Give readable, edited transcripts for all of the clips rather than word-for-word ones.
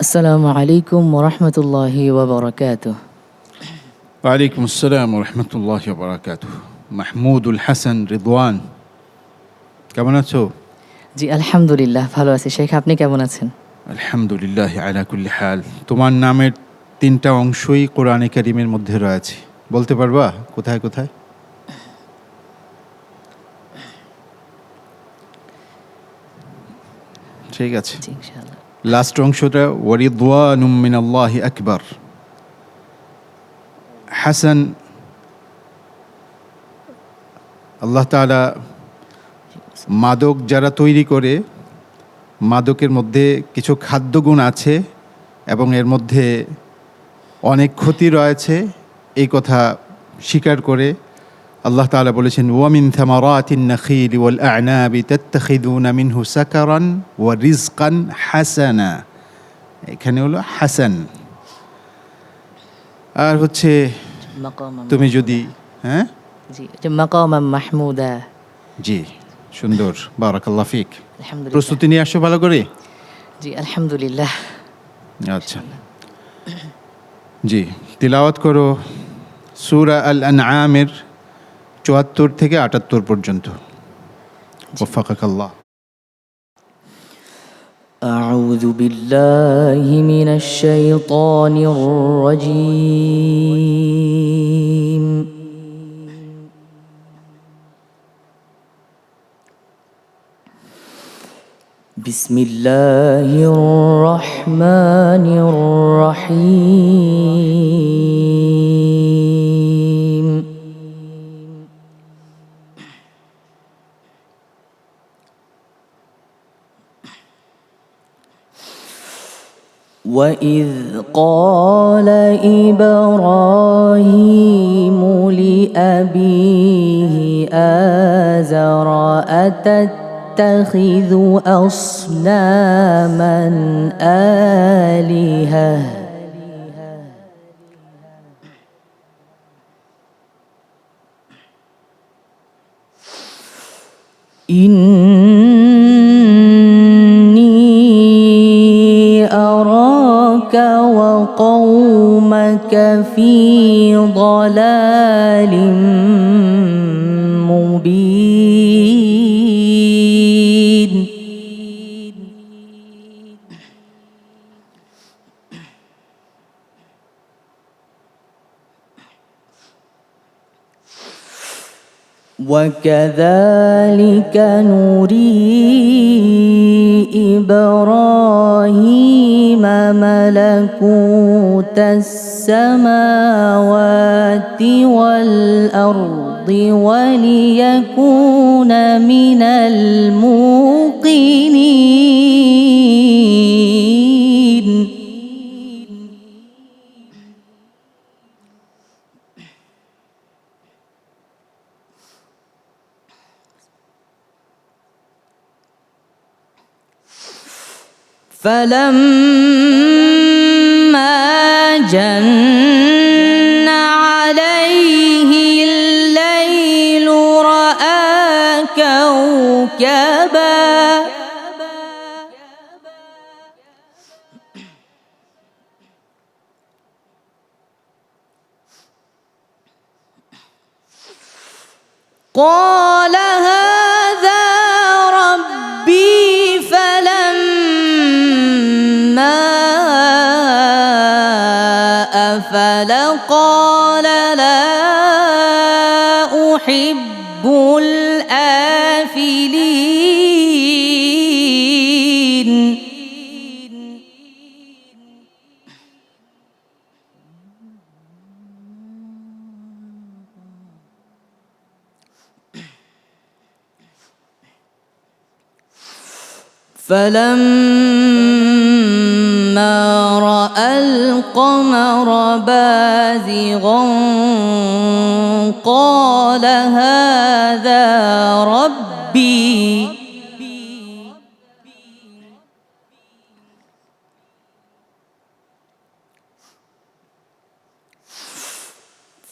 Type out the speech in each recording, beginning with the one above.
আসসালামু আলাইকুম ওরহমতুল্লাহি ওয়াবারাকাতুহ। ওয়ালাইকুম আসসালাম রহমতুল্লাহ বারাকাত। মাহমুদুল হাসান রিদওয়ান, কেমন আছো? জি আলহামদুলিল্লাহ ভালো আছি। শেখ, আপনি কেমন আছেন? আলহামদুলিল্লাহ আলা কুল্লি হাল। তোমার নামের 3টা অংশই কোরআনে কারিমের মধ্যে রয়েছে, বলতে পারবা কোথায় কোথায়? ঠিক আছে, জি ইনশাআল্লাহ। লাস্ট অংশটা ওয়ারিদওয়ানুম মিনাল্লাহি আকবার। হাসান, আল্লাহ তাআলা মাদক যারা তৈরি করে, মাদকের মধ্যে কিছু খাদ্যগুণ আছে এবং এর মধ্যে অনেক ক্ষতি রয়েছে, এই কথা স্বীকার করে আল্লাহ তাআলা বলেছেন ওয়ামিন থামারাতিন নাখিল ওয়াল আ'নাবি তাত্তাখিযুনা মিনহু সাকারান ওয়া রিজকান হাসানা। এখানে হলো হাসান। আর হচ্ছে মাকামাম তুমি মাহমুদা। যদি হ্যাঁ জি, যে মাকামাম মাহমুদা। জি, সুন্দর, বারাকাল্লাহ ফিক। আলহামদুলিল্লাহ। প্রস্তুতি নিয়ে আসো ভালো করে। জি আলহামদুলিল্লাহ। আচ্ছা, জি, তিলাওয়াত করো সূরা আল আনআমের ৭৪ থেকে ৭৮ পর্যন্ত। ওয়াফাকাকাল্লাহ। أعوذ بالله من الشيطان الرجيم. بسم الله الرحمن الرحيم. وإذ قال إبراهيم لأبيه آزر أتتخذ أصناما آلهة إني أراك وقومك في ضلال مبين. وكذلك نري إبراهيم ملكوت السماوات والأرض وليكون من الموقنين. فلما جن عليه الليل رأى كوكبا قال هذا ربي. فلما أفل قال لا أحب الآفلين. فلما رأى القمر بازغا قال هذا ربي.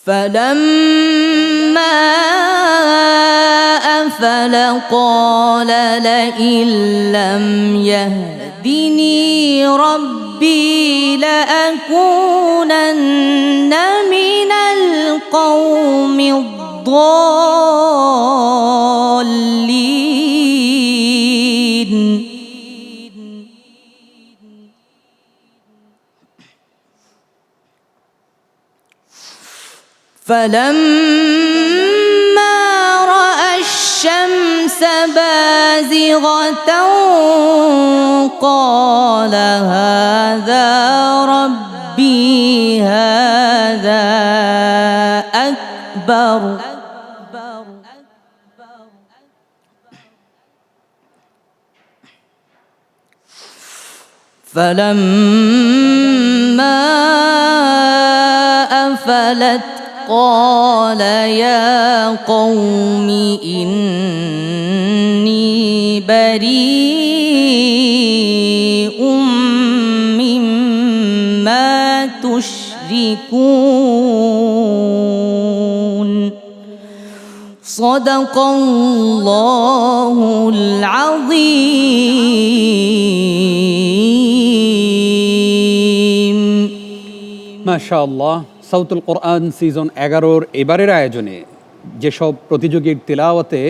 فلما أفل قال لئن لم يهدني ربي ربي لأكونن من القوم الضالين فلما رأى الشمس بازغة قال هذا ربي هذا أكبر فلما أفلت قال يا قوم إني بريء مما تشركون صدق الله العظيم মাশাআল্লাহ। সাউতুল কোরআন সিজন 11-র এবারের আয়োজনে যেসব প্রতিযোগীর তিলাওয়াতে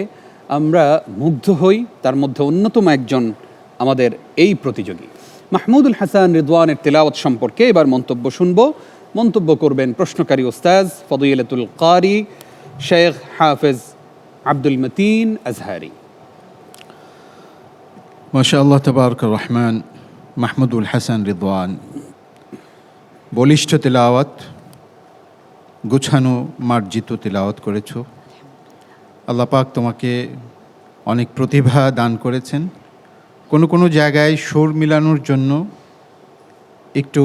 আমরা মুগ্ধ হই তার মধ্যে অন্যতম একজন আমাদের এই প্রতিযোগী মাহমুদুল হাসান রিদওয়ানের তিলাওয়াত সম্পর্কে এবার মন্তব্য শুনব। মন্তব্য করবেন প্রশ্নকারী ওস্তাজ ফদিলাতুল কারি শেখ হাফেজ আব্দুল মতিন আজহারি। মাশাআল্লাহ তাবারক রহমান। মাহমুদুল হাসান রিদওয়ান, বলিষ্ঠ তেলাওয়াত, গুছানো মার্জিত তেলাওয়াত করেছো। আল্লাহ পাক তোমাকে অনেক প্রতিভা দান করেছেন। কোনো কোনো জায়গায় সুর মিলানোর জন্য একটু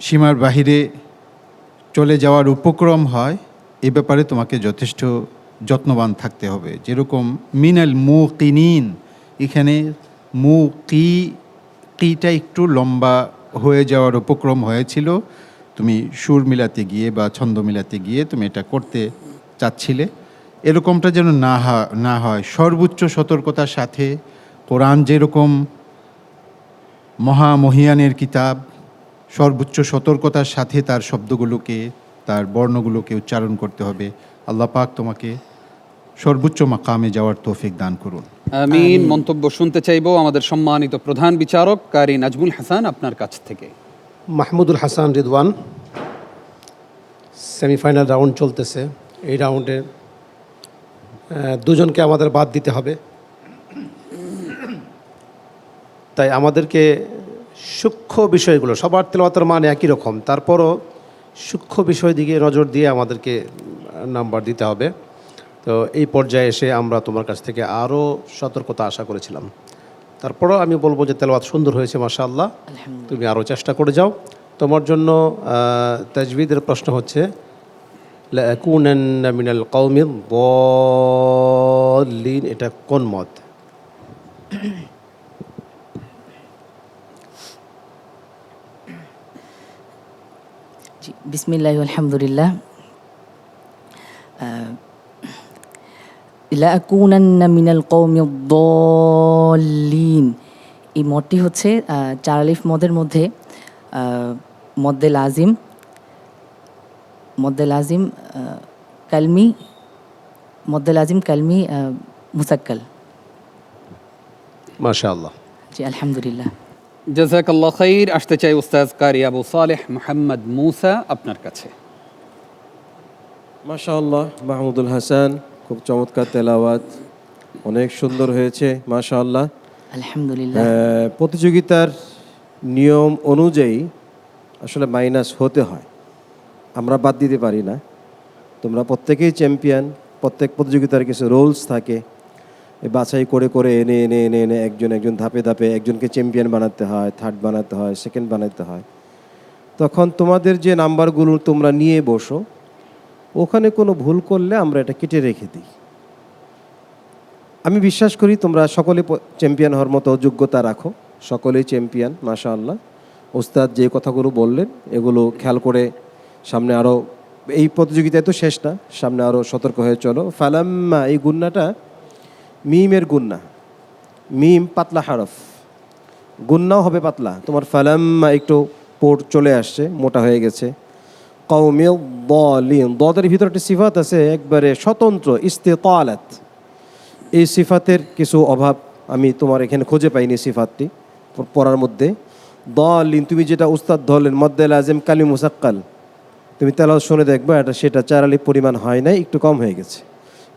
সীমার বাহিরে চলে যাওয়ার উপক্রম হয়, এ ব্যাপারে তোমাকে যথেষ্ট যত্নবান থাকতে হবে। যেরকম মিনাল মুকিনিন, এখানে কিটা একটু লম্বা হয়ে যাওয়ার উপক্রম হয়েছিল। তুমি সুর মিলাতে গিয়ে বা ছন্দ মিলাতে গিয়ে তুমি এটা করতে চাচ্ছিলে, এরকমটা যেন না হয়। সর্বোচ্চ সতর্কতার সাথে কোরআন যেরকম মহামহিয়ানের কিতাব, সর্বোচ্চ সতর্কতার সাথে তার শব্দগুলোকে, তার বর্ণগুলোকে উচ্চারণ করতে হবে। আল্লাহ পাক তোমাকে সর্বোচ্চ মাকামে যাওয়ার তৌফিক দান করুন। আমিন। মন্তব্য শুনতে চাইবো আমাদের সম্মানিত প্রধান বিচারক কারি নাজমুল হাসান আপনার কাছ থেকে। মাহমুদুল হাসান রিদওয়ান, সেমিফাইনাল রাউন্ড চলতেছে। এই রাউন্ডে দুজনকে আমাদের বাদ দিতে হবে, তাই আমাদেরকে সূক্ষ্ম বিষয়গুলো, সবার তেলাওয়াতের মান একই রকম, তারপরও সূক্ষ্ম বিষয় দিকে নজর দিয়ে আমাদেরকে নাম্বার দিতে হবে। তো এই পর্যায়ে এসে আমরা তোমার কাছ থেকে আরও সতর্কতা আশা করেছিলাম। তারপরও আমি বলবো যে তেলাওয়াত সুন্দর হয়েছে, মাশাআল্লাহ। তুমি আরও চেষ্টা করে যাও। তোমার জন্য তাজবিদের প্রশ্ন হচ্ছে লাকুনান্না মিনাল কওমিদ দাল্লিন, এটা কোন মত? জি, বিসমিল্লাহি আলহামদুলিল্লাহ। লাকুনান্না মিনাল কওমিদ দাল্লিন, এই মতটি হচ্ছে চার আলিফ মদের মধ্যে মদ্দে লাজিম কালমি মুসাক্কাল। মাশাআল্লাহ। জি, আলহামদুলিল্লাহ। জাযাকাল্লাহ খাইর। আসতে চাই উস্তাজ কারি আবু সালেহ মুহাম্মদ মুসা আপনার কাছে। মাশাআল্লাহ, মাহমুদুল হাসান, খুব চমৎকার তেলাওয়াত, অনেক সুন্দর হয়েছে মাশাআল্লাহ। আলহামদুলিল্লাহ। প্রতিযোগিতার নিয়ম অনুযায়ী আসলে মাইনাস হতে হয়, আমরা বাদ দিতে পারি না। তোমরা প্রত্যেকেই চ্যাম্পিয়ন, প্রত্যেক প্রতিযোগিতার কিছু রুলস থাকে, বাছাই করে করে এনে এনে এনে এনে একজন ধাপে ধাপে একজনকে চ্যাম্পিয়ন বানাতে হয়, থার্ড বানাতে হয়, সেকেন্ড বানাতে হয়। তখন তোমাদের যে নাম্বারগুলো তোমরা নিয়ে বসো, ওখানে কোনো ভুল করলে আমরা এটা কেটে রেখে দিই। আমি বিশ্বাস করি তোমরা সকলে চ্যাম্পিয়ন হওয়ার মতো যোগ্যতা রাখো, সকলেই চ্যাম্পিয়ন মাশাআল্লাহ। ওস্তাদ যে কথাগুলো বললেন এগুলো খেয়াল করে সামনে আরও, এই প্রতিযোগিতায় তো শেষ না, সামনে আরও সতর্ক হয়ে চলো। ফালাম্মা, এই গুন্নাটা মিমের গুন্না, মিম পাতলা হারফ, গুন্নাও হবে পাতলা। তোমার ফালাম্মা একটু পোট চলে আসছে, মোটা হয়ে গেছে। কওমিল দালিন, দদের ভিতরে একটি সিফাত আছে একবারে স্বতন্ত্র, ইস্তিতালাত। এই সিফাতের কিছু অভাব আমি তোমার এখানে খুঁজে পাইনি সিফাতটি পড়ার মধ্যে। দালিন, তুমি যেটা উস্তাদ ধরলেন মদ্দে লাজিম কালি মুসাক্কাল, তুমি তেলাওয়াত শুনে দেখবে এটা সেটা 4 আলিফ পরিমাণ হয় নাই, একটু কম হয়ে গেছে।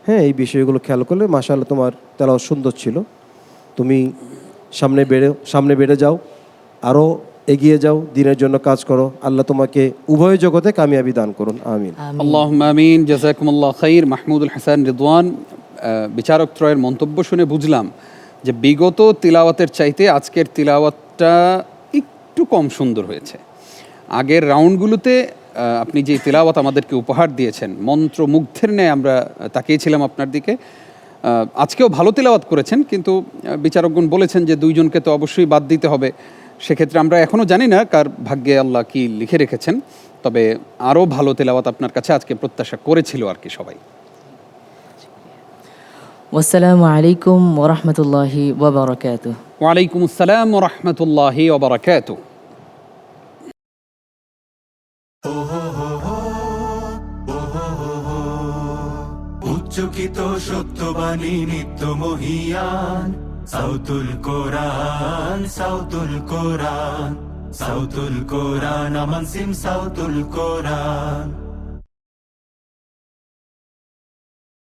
হ্যাঁ, এই বিষয়গুলো খেয়াল করলে মাশাআল্লাহ তোমার তেলাওয়াত সুন্দর ছিল। তুমি সামনে বেড়ে যাও, আরও এগিয়ে যাও, দিনের জন্য কাজ করো। আল্লাহ তোমাকে উভয় জগতে কামিয়াবি দান করুন, আমিন। আল্লাহুম্মা আমিন। জাযাকুমুল্লাহ খাইর। মাহমুদুল হাসান রিদওয়ান, বিচারক ত্রয়ের মন্তব্য শুনে বুঝলাম যে বিগত তিলাওয়াতের চাইতে আজকের তিলাওয়াতটা একটু কম সুন্দর হয়েছে। আগের রাউন্ডগুলোতে আপনি যে তিলাওয়াত আমাদেরকে উপহার দিয়েছেন, মন্ত্রমুগ্ধের ন্যায় আমরা তাকিয়েছিলাম আপনার দিকে। আজকেও ভালো তিলাওয়াত করেছেন, কিন্তু বিচারকগণ বলেছেন যে 2 জনকে তো অবশ্যই বাদ দিতে হবে। সেক্ষেত্রে আমরা এখনও জানি না কার ভাগ্যে আল্লাহ কি লিখে রেখেছেন, তবে আরও ভালো তিলাওয়াত আপনার কাছে আজকে প্রত্যাশা করেছিল আর কি সবাই। আসসালামু আলাইকুম ওয়া রাহমাতুল্লাহি ওয়া বারাকাতুহু। ওয়ালাইকুম আসসালাম ওয়া রাহমাতুল্লাহি ওয়া বারাকাতুহু। উচ্চকিত সত্যবাণী নিত্য মহিয়ান, সাউতুল কোরআন, সাউতুল কোরআন, সাউতুল কোরআন, আমান সিম সাউতুল কোরআন।